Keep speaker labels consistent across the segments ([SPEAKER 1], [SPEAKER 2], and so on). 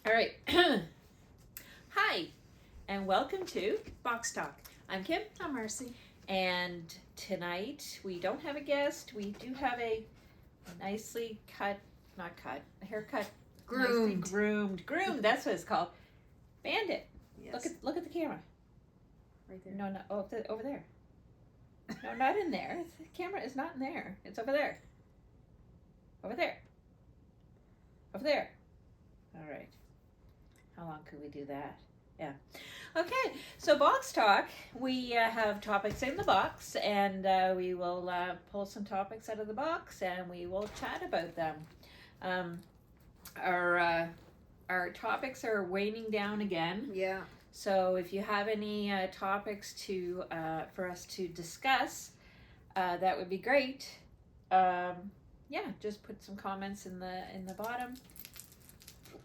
[SPEAKER 1] All right. Hi, and welcome to
[SPEAKER 2] Box Talk.
[SPEAKER 1] I'm Kim,
[SPEAKER 2] I'm Marcy.
[SPEAKER 1] and tonight we don't have a guest. We do have a nicely cut, not cut, a haircut, nicely groomed. That's what it's called. Bandit.
[SPEAKER 2] Yes.
[SPEAKER 1] Look at the camera.
[SPEAKER 2] Right there.
[SPEAKER 1] No, over there. No, not in there. The camera is not in there. It's over there. Over there. Over there. All right. How long could we do that? Yeah. Okay, so Box Talk, we have topics in the box, and we will pull some topics out of the box, and we will chat about them. Um, our topics are waning down again.
[SPEAKER 2] Yeah.
[SPEAKER 1] So if you have any topics to for us to discuss, that would be great. Yeah, just put some comments in the bottom.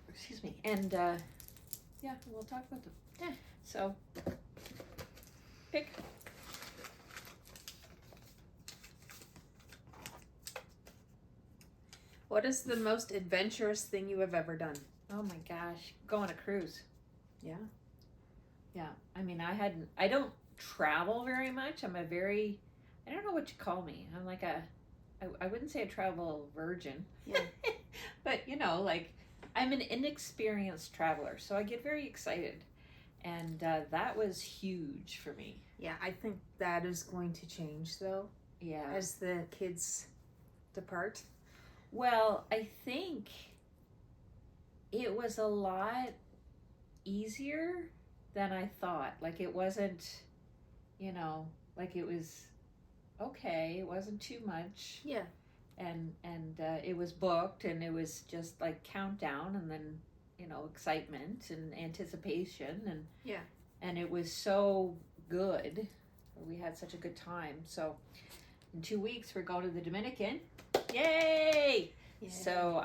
[SPEAKER 1] Excuse me, and yeah, we'll talk about them.
[SPEAKER 2] Yeah.
[SPEAKER 1] So, pick.
[SPEAKER 2] What is the most adventurous thing you have ever done?
[SPEAKER 1] Oh my gosh, go on a cruise.
[SPEAKER 2] Yeah.
[SPEAKER 1] Yeah, I mean, I don't travel very much. I don't know what you call me. I'm like I wouldn't say a travel virgin.
[SPEAKER 2] Yeah.
[SPEAKER 1] But, like, I'm an inexperienced traveler, so I get very excited. And that was huge for me.
[SPEAKER 2] Yeah, I think that is going to change though
[SPEAKER 1] Yeah.
[SPEAKER 2] as the kids depart.
[SPEAKER 1] Well, I think it was a lot easier than I thought. Like, it wasn't, like it was okay. It wasn't too much.
[SPEAKER 2] Yeah.
[SPEAKER 1] And it was booked, and it was just like countdown, and then excitement and anticipation, and
[SPEAKER 2] Yeah.
[SPEAKER 1] and it was so good. We had such a good time. So in 2 weeks we're going to the Dominican. Yay!
[SPEAKER 2] Yeah.
[SPEAKER 1] So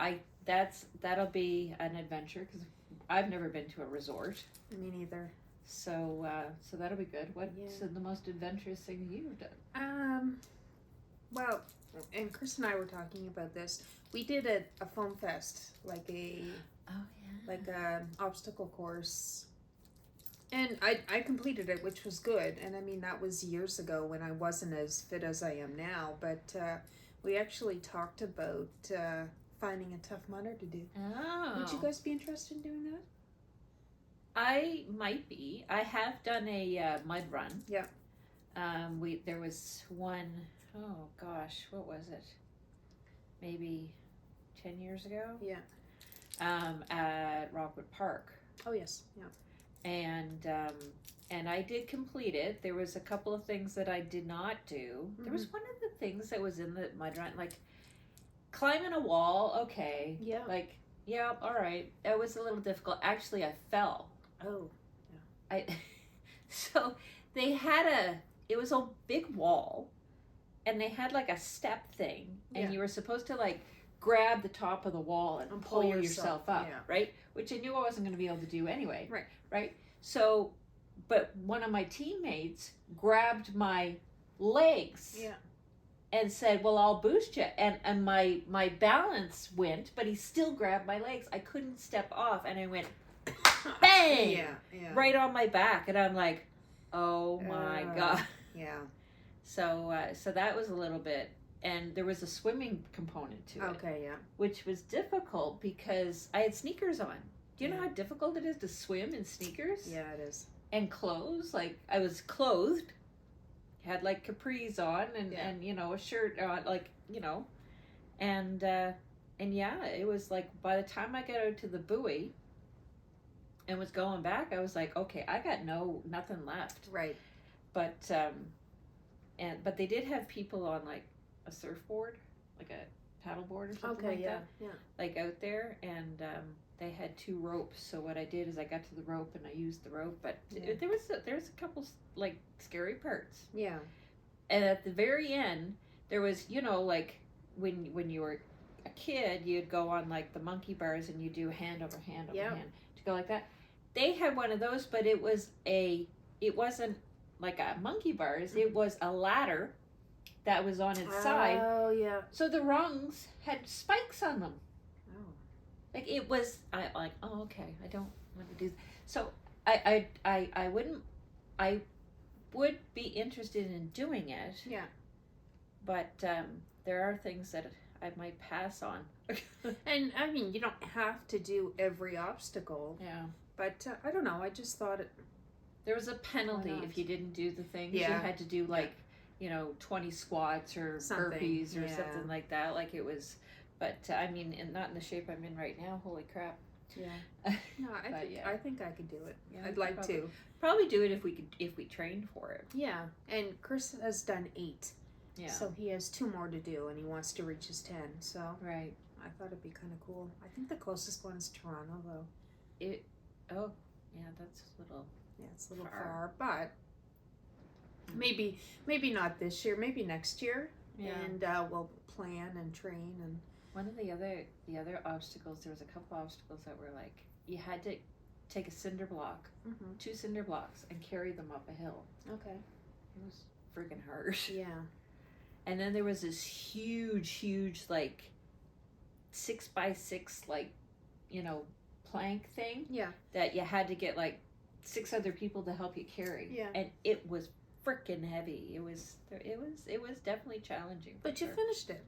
[SPEAKER 1] that'll be an adventure because I've never been to a resort.
[SPEAKER 2] Me neither.
[SPEAKER 1] So that'll be good. What's
[SPEAKER 2] Yeah.
[SPEAKER 1] the most adventurous thing you've done?
[SPEAKER 2] Well, and Chris and I were talking about this. We did a foam fest, like a obstacle course, and I completed it, which was good. And I mean, that was years ago when I wasn't as fit as I am now. But we actually talked about finding a Tough Mudder to do.
[SPEAKER 1] Oh.
[SPEAKER 2] Would you guys be interested in doing that?
[SPEAKER 1] I might be. I have done a mud run.
[SPEAKER 2] Yeah.
[SPEAKER 1] There was one. Oh gosh, what was it? Maybe 10 years ago.
[SPEAKER 2] Yeah.
[SPEAKER 1] At Rockwood Park,
[SPEAKER 2] Oh yes. Yeah.
[SPEAKER 1] and I did complete it. There was a couple of things that I did not do. There was one of the things that was in the mud run, like climbing a wall. Okay.
[SPEAKER 2] Yeah.
[SPEAKER 1] Like, yeah, all right. That was a little difficult. Actually, I fell.
[SPEAKER 2] Oh.
[SPEAKER 1] So they had it was a big wall, and they had like a step thing, and
[SPEAKER 2] Yeah.
[SPEAKER 1] you were supposed to like grab the top of the wall and pull yourself up,
[SPEAKER 2] yeah.
[SPEAKER 1] right? Which I knew I wasn't going to be able to do anyway.
[SPEAKER 2] Right.
[SPEAKER 1] So, but one of my teammates grabbed my legs.
[SPEAKER 2] Yeah.
[SPEAKER 1] And said, "Well, I'll boost you." And my balance went, but he still grabbed my legs. I couldn't step off, and I went bang!
[SPEAKER 2] Yeah.
[SPEAKER 1] Right on my back, and I'm like, "Oh my god!"
[SPEAKER 2] Yeah.
[SPEAKER 1] So that was a little bit, and there was a swimming component to it,
[SPEAKER 2] Okay. Yeah.
[SPEAKER 1] which was difficult because I had sneakers on. Do you know
[SPEAKER 2] Yeah.
[SPEAKER 1] how difficult it is to swim in sneakers?
[SPEAKER 2] Yeah, it is.
[SPEAKER 1] And clothes? Like, I was clothed, had like capris on, and a shirt on, like, and yeah, it was like by the time I got out to the buoy and was going back, I was like, okay, I got nothing left.
[SPEAKER 2] Right.
[SPEAKER 1] But but they did have people on like a surfboard, like a paddleboard or something like that, like out there, and they had 2 ropes. So what I did is I got to the rope and I used the rope, but there was a couple like scary parts.
[SPEAKER 2] Yeah.
[SPEAKER 1] And at the very end, there was, like when you were a kid, you'd go on like the monkey bars and you do hand over hand over hand to go like that. They had one of those, but it wasn't like a monkey bars. It was a ladder that was on its side.
[SPEAKER 2] Oh yeah.
[SPEAKER 1] So the rungs had spikes on them.
[SPEAKER 2] Oh.
[SPEAKER 1] Like it was, I like, oh, okay, I don't want to do. So I wouldn't. I would be interested in doing it.
[SPEAKER 2] Yeah.
[SPEAKER 1] But there are things that I might pass on.
[SPEAKER 2] And I mean, you don't have to do every obstacle,
[SPEAKER 1] Yeah.
[SPEAKER 2] but I don't know. I just thought it.
[SPEAKER 1] There was a penalty
[SPEAKER 2] Why not?
[SPEAKER 1] if you didn't do the things.
[SPEAKER 2] Yeah.
[SPEAKER 1] You had to do like, 20 squats or
[SPEAKER 2] Something,
[SPEAKER 1] burpees or
[SPEAKER 2] yeah.
[SPEAKER 1] something like that. Like it was, but I mean, and not in the shape I'm in right now. Holy crap.
[SPEAKER 2] Yeah. No,
[SPEAKER 1] But, yeah.
[SPEAKER 2] I think I could do it.
[SPEAKER 1] Yeah,
[SPEAKER 2] I'd like
[SPEAKER 1] probably.
[SPEAKER 2] to.
[SPEAKER 1] Probably do it if we trained for it.
[SPEAKER 2] Yeah. And Chris has done 8.
[SPEAKER 1] Yeah.
[SPEAKER 2] So he has 2 more to do, and he wants to reach his 10. So
[SPEAKER 1] Right.
[SPEAKER 2] I thought it'd be kind of cool. I think the closest one is Toronto, though.
[SPEAKER 1] Oh, yeah, that's a little.
[SPEAKER 2] Yeah, it's a little
[SPEAKER 1] Far.
[SPEAKER 2] far, but maybe not this year. Maybe next year.
[SPEAKER 1] Yeah.
[SPEAKER 2] And we'll plan and train and.
[SPEAKER 1] One of the other obstacles, there was a couple obstacles that were like you had to take a cinder block, 2 cinder blocks, and carry them up a hill.
[SPEAKER 2] Okay.
[SPEAKER 1] It was freaking hard.
[SPEAKER 2] Yeah.
[SPEAKER 1] And then there was this huge like 6x6 like plank thing.
[SPEAKER 2] Yeah.
[SPEAKER 1] That you had to get like 6 other people to help you carry.
[SPEAKER 2] Yeah.
[SPEAKER 1] And it was freaking heavy. It was definitely challenging.
[SPEAKER 2] But you finished it.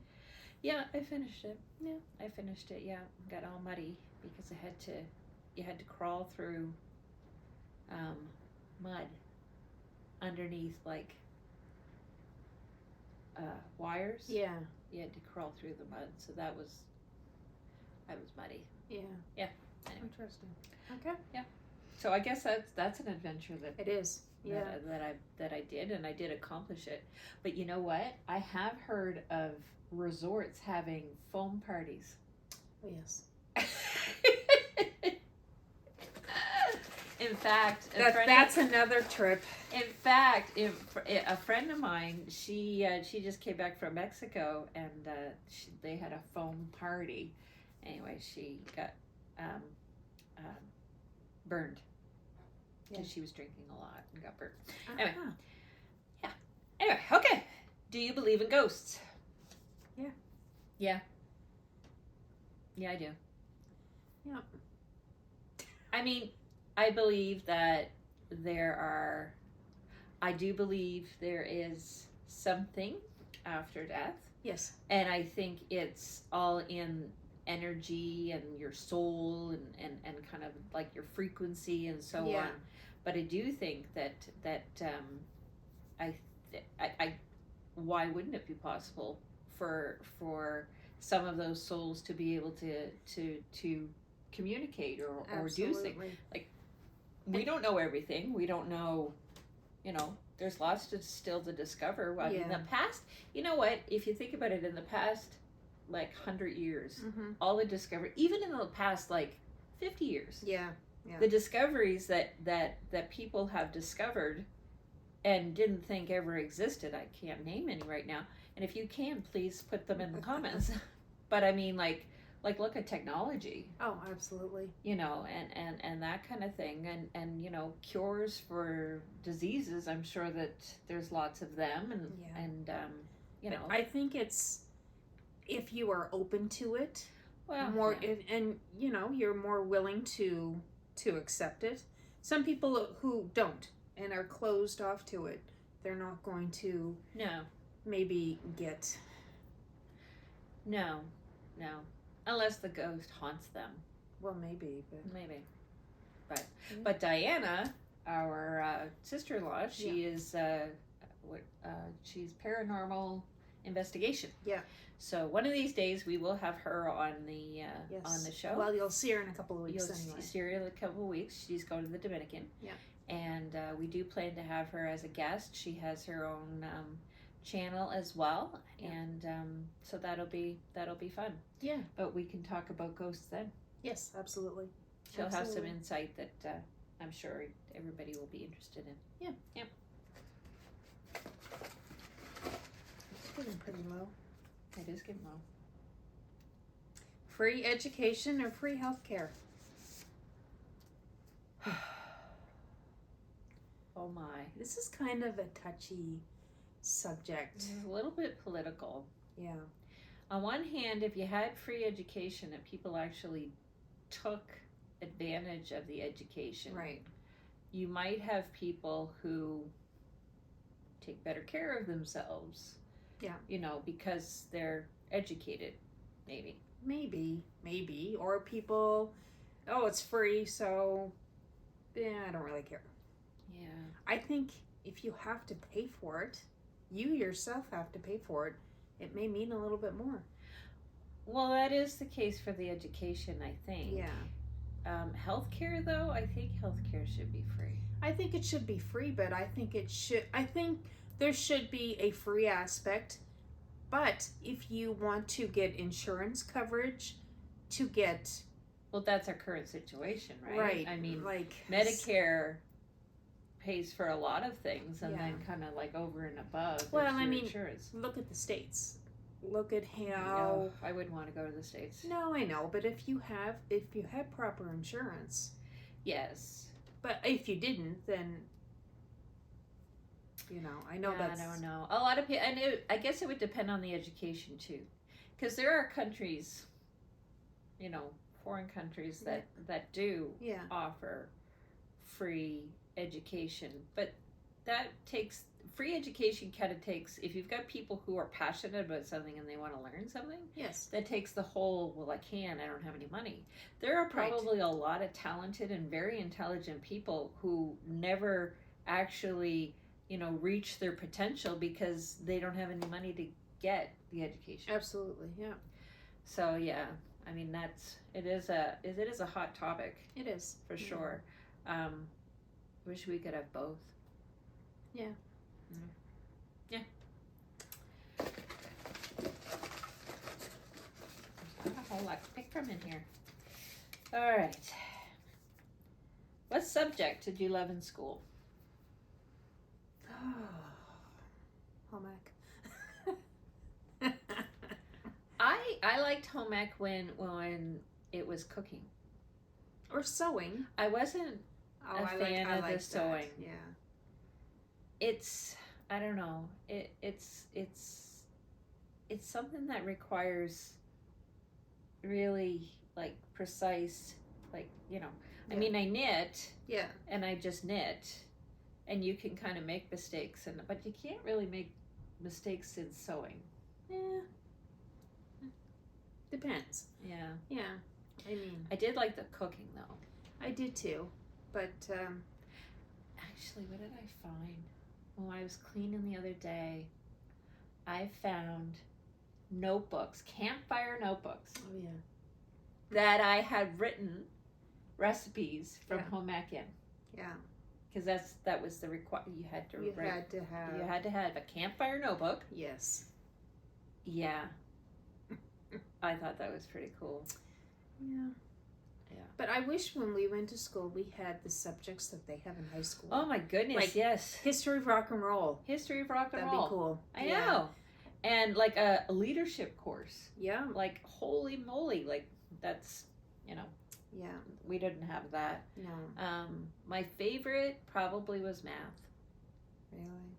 [SPEAKER 1] Yeah, I finished it. Yeah, I finished it. Yeah, got all muddy because you had to crawl through mud underneath like wires.
[SPEAKER 2] Yeah.
[SPEAKER 1] You had to crawl through the mud, so I was muddy.
[SPEAKER 2] Yeah.
[SPEAKER 1] Yeah. Anyway.
[SPEAKER 2] Interesting. Okay.
[SPEAKER 1] So I guess that's an adventure that
[SPEAKER 2] It is. Yeah.
[SPEAKER 1] that I did, and I did accomplish it. But you know what? I have heard of resorts having foam parties.
[SPEAKER 2] Oh, yes.
[SPEAKER 1] In fact,
[SPEAKER 2] That's another trip.
[SPEAKER 1] In fact, a friend of mine, she just came back from Mexico, and they had a foam party. Anyway, she got burned because she was drinking a lot and got burned. Anyway.
[SPEAKER 2] Uh-huh.
[SPEAKER 1] Anyway, okay. Do you believe in ghosts?
[SPEAKER 2] Yeah.
[SPEAKER 1] Yeah. Yeah, I do.
[SPEAKER 2] Yeah.
[SPEAKER 1] I mean, I believe that I do believe there is something after death.
[SPEAKER 2] Yes.
[SPEAKER 1] And I think it's all in energy and your soul and kind of like your frequency and so on. But I do think that why wouldn't it be possible for some of those souls to be able to communicate or do things? Like, we don't know everything. We don't know, there's lots still to discover. I mean, in the past, you know what? If you think about it, in the past, like 100 years, all the discovery, even in the past, like 50 years, the discoveries that people have discovered and didn't think ever existed. I can't name any right now. And if you can, please put them in the comments. But I mean, like look at technology.
[SPEAKER 2] Oh, absolutely.
[SPEAKER 1] And that kind of thing. And cures for diseases. I'm sure that there's lots of them. And
[SPEAKER 2] I think it's, if you are open to it,
[SPEAKER 1] well,
[SPEAKER 2] and you're more willing to accept it. Some people who don't and are closed off to it, they're not going to maybe get.
[SPEAKER 1] No. Unless the ghost haunts them.
[SPEAKER 2] Well, maybe.
[SPEAKER 1] But Diana, our sister-in-law, she is she's paranormal investigation.
[SPEAKER 2] Yeah.
[SPEAKER 1] So one of these days we will have her on the show.
[SPEAKER 2] Well, you'll see her in a couple of weeks
[SPEAKER 1] You'll
[SPEAKER 2] anyway.
[SPEAKER 1] see her in a couple of weeks. She's going to the Dominican.
[SPEAKER 2] Yeah.
[SPEAKER 1] And we do plan to have her as a guest. She has her own channel as well, and so that'll be fun.
[SPEAKER 2] Yeah.
[SPEAKER 1] But we can talk about ghosts then.
[SPEAKER 2] Yes, absolutely.
[SPEAKER 1] She'll have some insight that I'm sure everybody will be interested in.
[SPEAKER 2] Yeah. It's getting pretty low.
[SPEAKER 1] It is getting low.
[SPEAKER 2] Free education or free healthcare?
[SPEAKER 1] Oh my.
[SPEAKER 2] This is kind of a touchy subject.
[SPEAKER 1] It's a little bit political.
[SPEAKER 2] Yeah.
[SPEAKER 1] On one hand, if you had free education and people actually took advantage of the education.
[SPEAKER 2] Right.
[SPEAKER 1] You might have people who take better care of themselves.
[SPEAKER 2] Yeah.
[SPEAKER 1] You know, because they're educated, maybe.
[SPEAKER 2] Maybe. Or people, oh, it's free, so I don't really care.
[SPEAKER 1] Yeah.
[SPEAKER 2] I think if you have to pay for it, you yourself have to pay for it, it may mean a little bit more.
[SPEAKER 1] Well, that is the case for the education, I think.
[SPEAKER 2] Yeah.
[SPEAKER 1] Healthcare, though, I think healthcare should be free.
[SPEAKER 2] I think it should be free, but I think there should be a free aspect. But if you want to get insurance coverage, to get...
[SPEAKER 1] Well, that's our current situation, right?
[SPEAKER 2] Right.
[SPEAKER 1] I mean,
[SPEAKER 2] like
[SPEAKER 1] Medicare pays for a lot of things, and
[SPEAKER 2] Yeah.
[SPEAKER 1] then kind of like over and above.
[SPEAKER 2] Well,
[SPEAKER 1] is
[SPEAKER 2] I
[SPEAKER 1] your
[SPEAKER 2] mean,
[SPEAKER 1] insurance.
[SPEAKER 2] Look at the states. Look at how...
[SPEAKER 1] No, I wouldn't want to go to the States.
[SPEAKER 2] No, I know, but if you had proper insurance,
[SPEAKER 1] Yes.
[SPEAKER 2] but if you didn't, then I know
[SPEAKER 1] Yeah,
[SPEAKER 2] that's...
[SPEAKER 1] I don't know. A lot of people, and I guess it would depend on the education too, because there are countries, foreign countries that do
[SPEAKER 2] Yeah.
[SPEAKER 1] offer free education, but that takes free education kind of takes, if you've got people who are passionate about something and they want to learn something,
[SPEAKER 2] Yes.
[SPEAKER 1] that takes the whole, well, I don't have any money. There are probably a lot of talented and very intelligent people who never actually, reach their potential because they don't have any money to get the education.
[SPEAKER 2] Absolutely, yeah.
[SPEAKER 1] So yeah, I mean it is a hot topic
[SPEAKER 2] It is.
[SPEAKER 1] for sure. Wish we could have both.
[SPEAKER 2] Yeah.
[SPEAKER 1] Yeah. There's not a whole lot to pick from in here. All right. What subject did you love in school?
[SPEAKER 2] Home ec.
[SPEAKER 1] I liked home ec when it was cooking.
[SPEAKER 2] Or sewing.
[SPEAKER 1] I wasn't a fan of the sewing.
[SPEAKER 2] Yeah.
[SPEAKER 1] It's, I don't know. It's something that requires really like precise, like, I
[SPEAKER 2] Yeah.
[SPEAKER 1] mean, I knit
[SPEAKER 2] Yeah.
[SPEAKER 1] and I just knit, and you can kind of make mistakes, but you can't really make mistakes in sewing.
[SPEAKER 2] Yeah. Depends.
[SPEAKER 1] Yeah.
[SPEAKER 2] Yeah. I mean,
[SPEAKER 1] I did like the cooking though.
[SPEAKER 2] I did too. But,
[SPEAKER 1] Actually, what did I find? When I was cleaning the other day, I found notebooks, campfire notebooks,
[SPEAKER 2] oh yeah.
[SPEAKER 1] that I had written recipes from
[SPEAKER 2] Yeah.
[SPEAKER 1] home ec in.
[SPEAKER 2] Yeah.
[SPEAKER 1] Because that was the you had to
[SPEAKER 2] You
[SPEAKER 1] write.
[SPEAKER 2] had to have...
[SPEAKER 1] You had to have a campfire notebook.
[SPEAKER 2] Yes.
[SPEAKER 1] Yeah. I thought that was pretty cool.
[SPEAKER 2] Yeah.
[SPEAKER 1] Yeah.
[SPEAKER 2] But I wish when we went to school we had the subjects that they have in high school.
[SPEAKER 1] Oh my goodness,
[SPEAKER 2] Like,
[SPEAKER 1] yes.
[SPEAKER 2] History of rock and roll.
[SPEAKER 1] History of rock and
[SPEAKER 2] That'd
[SPEAKER 1] roll.
[SPEAKER 2] be cool.
[SPEAKER 1] I
[SPEAKER 2] Yeah.
[SPEAKER 1] know. And like a leadership course.
[SPEAKER 2] Yeah.
[SPEAKER 1] Like, holy moly, like that's,
[SPEAKER 2] Yeah.
[SPEAKER 1] we didn't have that.
[SPEAKER 2] No.
[SPEAKER 1] My favorite probably was math.
[SPEAKER 2] Really.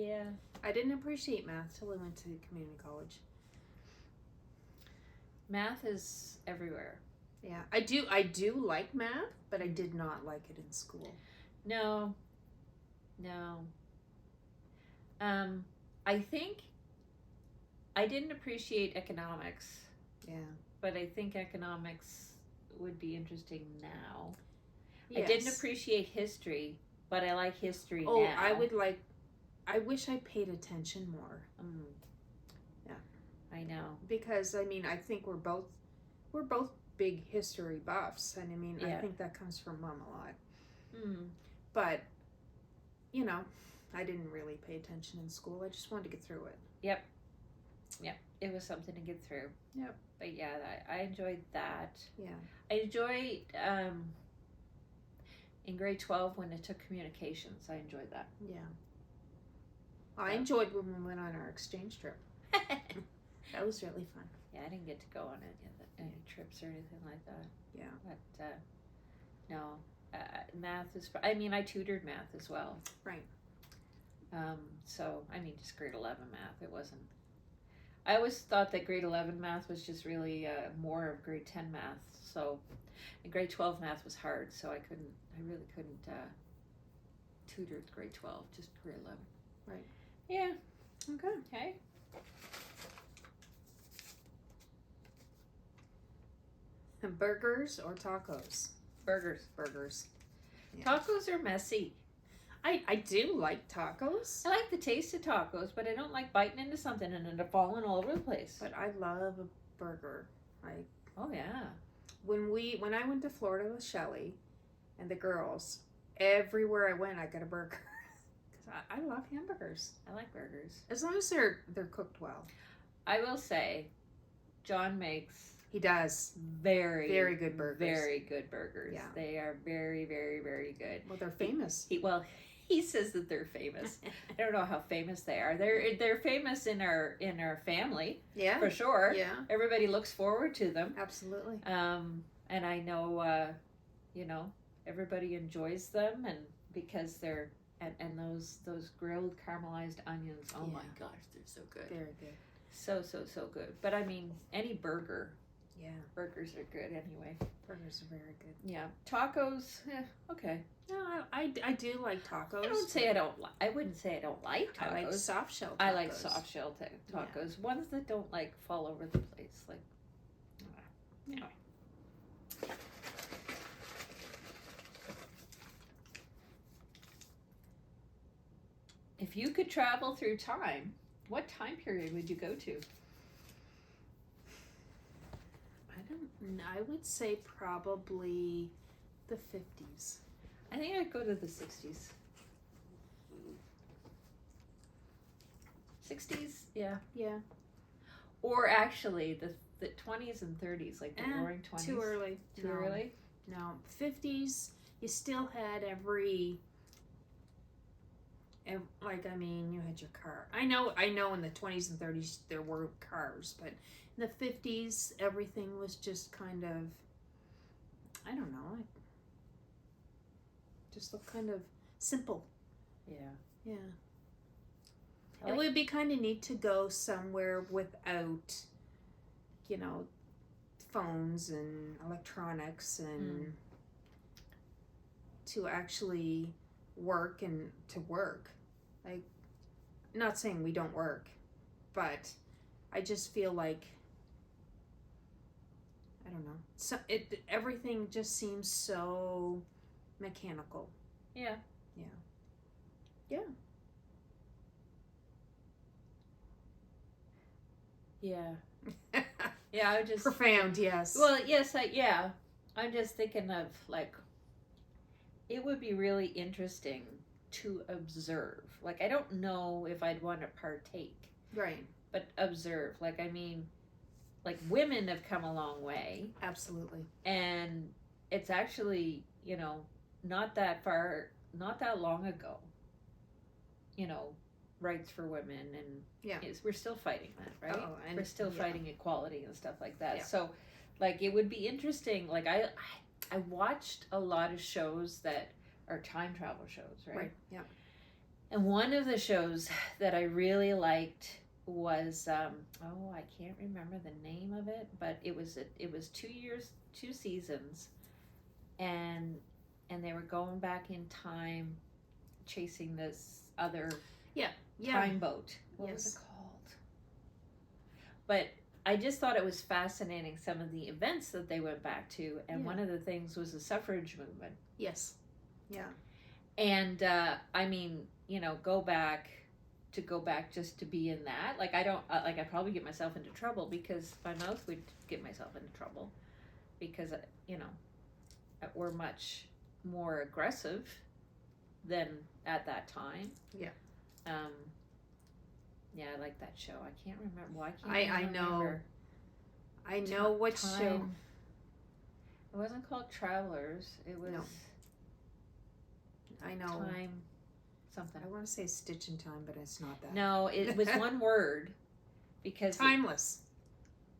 [SPEAKER 1] Yeah.
[SPEAKER 2] I didn't appreciate math till I went to community college.
[SPEAKER 1] Math is everywhere.
[SPEAKER 2] Yeah. I do like math, but I did not like it in school.
[SPEAKER 1] No. I think I didn't appreciate economics,
[SPEAKER 2] Yeah.
[SPEAKER 1] but I think economics would be interesting now.
[SPEAKER 2] Yes.
[SPEAKER 1] I didn't appreciate history, but I like history
[SPEAKER 2] Oh,
[SPEAKER 1] now.
[SPEAKER 2] I wish I paid attention more. Yeah.
[SPEAKER 1] I know.
[SPEAKER 2] Because I mean, I think we're both big history buffs, and I mean, I
[SPEAKER 1] Yeah.
[SPEAKER 2] think that comes from Mom a lot.
[SPEAKER 1] Mm.
[SPEAKER 2] But I didn't really pay attention in school. I just wanted to get through it.
[SPEAKER 1] Yep. It was something to get through.
[SPEAKER 2] Yep.
[SPEAKER 1] But yeah, I enjoyed that.
[SPEAKER 2] Yeah.
[SPEAKER 1] I enjoyed in grade 12 when I took communications. I enjoyed that.
[SPEAKER 2] Yeah. I
[SPEAKER 1] Yeah.
[SPEAKER 2] enjoyed when we went on our exchange trip. That was really fun.
[SPEAKER 1] Yeah, I didn't get to go on any trips or anything like that.
[SPEAKER 2] Yeah.
[SPEAKER 1] But no, math is. I mean, I tutored math as well.
[SPEAKER 2] Right.
[SPEAKER 1] So I mean, just grade 11 math. It wasn't. I always thought that grade 11 math was just really more of grade 10 math. So, and grade 12 math was hard, so I really couldn't tutor grade 12, just grade 11.
[SPEAKER 2] Right.
[SPEAKER 1] Yeah.
[SPEAKER 2] Okay.
[SPEAKER 1] Okay.
[SPEAKER 2] Burgers or tacos?
[SPEAKER 1] Burgers.
[SPEAKER 2] Burgers. Yeah.
[SPEAKER 1] Tacos are messy.
[SPEAKER 2] I do like tacos,
[SPEAKER 1] I like the taste of tacos, but I don't like biting into something and it falling all over the place.
[SPEAKER 2] but I love a burger.
[SPEAKER 1] Oh yeah.
[SPEAKER 2] When I went to Florida with Shelly and the girls, everywhere I went, I got a burger. Because I love hamburgers.
[SPEAKER 1] I like burgers.
[SPEAKER 2] As long as they're cooked well.
[SPEAKER 1] I will say, John makes
[SPEAKER 2] He does.
[SPEAKER 1] very
[SPEAKER 2] good burgers.
[SPEAKER 1] Very good burgers.
[SPEAKER 2] Yeah.
[SPEAKER 1] They are very, very, very good.
[SPEAKER 2] Well, they're famous.
[SPEAKER 1] He says that they're famous. I don't know how famous they are. They're famous in our family
[SPEAKER 2] Yeah.
[SPEAKER 1] for sure.
[SPEAKER 2] Yeah.
[SPEAKER 1] Everybody looks forward to them.
[SPEAKER 2] Absolutely.
[SPEAKER 1] And I know, everybody enjoys them, and because they're and those grilled caramelized onions. Oh my
[SPEAKER 2] Yeah.
[SPEAKER 1] gosh, they're so good.
[SPEAKER 2] Very good.
[SPEAKER 1] So good. But I mean, any burger.
[SPEAKER 2] Yeah.
[SPEAKER 1] Burgers are good anyway.
[SPEAKER 2] Burgers are very good.
[SPEAKER 1] Yeah. Tacos, okay.
[SPEAKER 2] No, I do like tacos.
[SPEAKER 1] I wouldn't say I don't like tacos.
[SPEAKER 2] I like soft shell tacos.
[SPEAKER 1] I like soft shell tacos. Ones that don't like fall over the place. Like, anyway. If you could travel through time, what time period would you go to?
[SPEAKER 2] I would say probably the 50s.
[SPEAKER 1] I think I'd go to the 60s. 60s, yeah.
[SPEAKER 2] Yeah.
[SPEAKER 1] Or actually the 20s and 30s, like the roaring 20s.
[SPEAKER 2] Too early.
[SPEAKER 1] Too early?
[SPEAKER 2] No. 50s, you still had you had your car. I know in the 20s and 30s there were cars, but in the 50s everything was just kind of, I don't know, it just looked kind of simple.
[SPEAKER 1] Yeah.
[SPEAKER 2] Yeah.
[SPEAKER 1] Like,
[SPEAKER 2] it would be kind of neat to go somewhere without, phones and electronics and to actually work and to work. Like, not saying we don't work, but I just feel like, I don't know. Everything just seems so mechanical.
[SPEAKER 1] Yeah.
[SPEAKER 2] Yeah. Yeah.
[SPEAKER 1] Yeah. Yeah, I just
[SPEAKER 2] Profound, yes.
[SPEAKER 1] Well, yes, I'm just thinking of like it would be really interesting to observe. Like I don't know if I'd want to partake.
[SPEAKER 2] Right.
[SPEAKER 1] But observe. Like I mean, like women have come a long way.
[SPEAKER 2] Absolutely.
[SPEAKER 1] And it's actually, not that long ago. Rights for women and we're still fighting that, right?
[SPEAKER 2] And
[SPEAKER 1] we're still fighting equality and stuff like that.
[SPEAKER 2] Yeah.
[SPEAKER 1] So like it would be interesting. Like I watched a lot of shows that are time travel shows, right?
[SPEAKER 2] Yeah.
[SPEAKER 1] And one of the shows that I really liked was I can't remember the name of it, but it was 2 seasons, and they were going back in time, chasing this other time boat. What was it called? But I just thought it was fascinating, some of the events that they went back to, and one of the things was the suffrage movement.
[SPEAKER 2] Yes. Yeah.
[SPEAKER 1] And I mean, go back just to be in that. Like I don't I'd probably get myself into trouble because my mouth would get myself into trouble because we're much more aggressive than at that time.
[SPEAKER 2] Yeah.
[SPEAKER 1] Yeah, I like that show. I can't remember. Well,
[SPEAKER 2] I know what show.
[SPEAKER 1] It wasn't called Travelers. It was.
[SPEAKER 2] No. I know.
[SPEAKER 1] Time. Something.
[SPEAKER 2] I want to say Stitch in Time, but it's not that.
[SPEAKER 1] No, it was one word. Because
[SPEAKER 2] Timeless.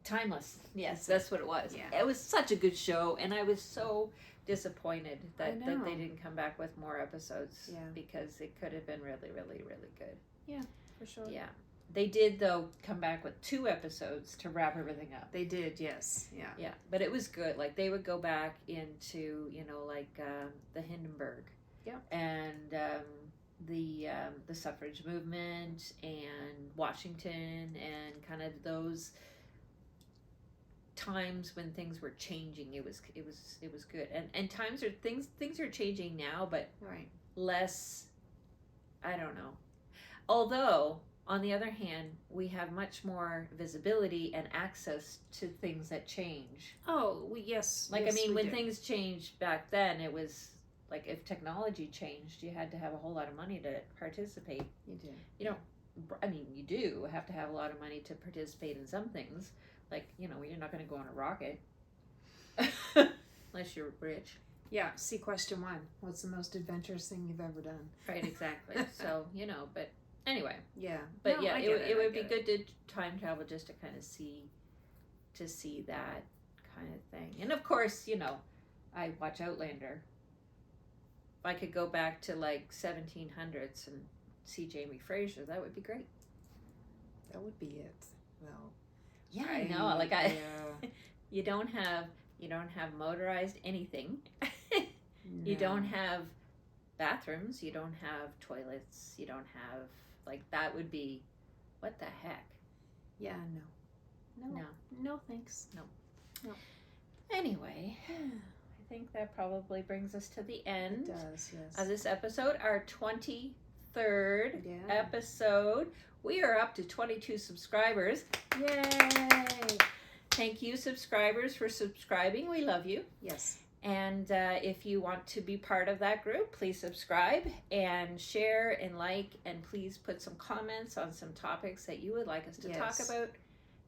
[SPEAKER 1] Timeless. Yes, that's what it was.
[SPEAKER 2] Yeah.
[SPEAKER 1] It was such a good show, and I was so disappointed that
[SPEAKER 2] I know.
[SPEAKER 1] they didn't come back with more episodes.
[SPEAKER 2] Yeah.
[SPEAKER 1] Because it could have been really, really, really good.
[SPEAKER 2] Yeah, for sure.
[SPEAKER 1] Yeah. They did, though, come back with 2 episodes to wrap everything up.
[SPEAKER 2] They did, yes. Yeah.
[SPEAKER 1] Yeah, but it was good. Like, they would go back into, the Hindenburg.
[SPEAKER 2] Yeah.
[SPEAKER 1] And the suffrage movement and Washington and kind of those times when things were changing. It was good. And things are changing now, but
[SPEAKER 2] Right.
[SPEAKER 1] less, I don't know. Although, on the other hand, we have much more visibility and access to things that change.
[SPEAKER 2] Oh, yes.
[SPEAKER 1] Like,
[SPEAKER 2] yes,
[SPEAKER 1] I mean,
[SPEAKER 2] we
[SPEAKER 1] when
[SPEAKER 2] do.
[SPEAKER 1] things changed back then, it was like if technology changed, you had to have a whole lot of money to participate.
[SPEAKER 2] You do.
[SPEAKER 1] I mean, you do have to have a lot of money to participate in some things. Like, you're not going to go on a rocket unless you're rich.
[SPEAKER 2] Yeah. See question 1. What's the most adventurous thing you've ever done?
[SPEAKER 1] Right, exactly. So, but anyway.
[SPEAKER 2] Yeah.
[SPEAKER 1] But
[SPEAKER 2] No,
[SPEAKER 1] yeah,
[SPEAKER 2] I
[SPEAKER 1] it
[SPEAKER 2] get
[SPEAKER 1] would be
[SPEAKER 2] I get
[SPEAKER 1] good to time travel just to kind of see that kind of thing. And of course, I watch Outlander. If I could go back to like 1700s and see Jamie Fraser, that would be great.
[SPEAKER 2] That would be it. Well.
[SPEAKER 1] Yeah, I know. Like
[SPEAKER 2] Yeah.
[SPEAKER 1] you don't have motorized anything. You
[SPEAKER 2] No.
[SPEAKER 1] don't have bathrooms. You don't have toilets. You don't have that would be, what the heck?
[SPEAKER 2] Yeah. No. No. Thanks.
[SPEAKER 1] Anyway, I think that probably brings us to the
[SPEAKER 2] It
[SPEAKER 1] end
[SPEAKER 2] does. Yes.
[SPEAKER 1] of this episode, our 23rd
[SPEAKER 2] Yeah.
[SPEAKER 1] episode. We are up to 22 subscribers. Yay! Thank you, subscribers, for subscribing. We love you.
[SPEAKER 2] Yes.
[SPEAKER 1] And if you want to be part of that group, please subscribe and share and like, and please put some comments on some topics that you would like us to talk
[SPEAKER 2] Yes.
[SPEAKER 1] about.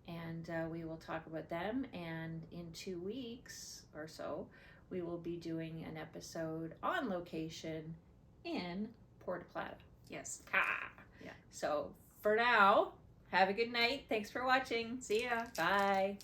[SPEAKER 1] And we will talk about them. And in 2 weeks or so, we will be doing an episode on location in Puerto Plata.
[SPEAKER 2] Yes.
[SPEAKER 1] So for now, have a good night. Thanks for watching.
[SPEAKER 2] See ya.
[SPEAKER 1] Bye.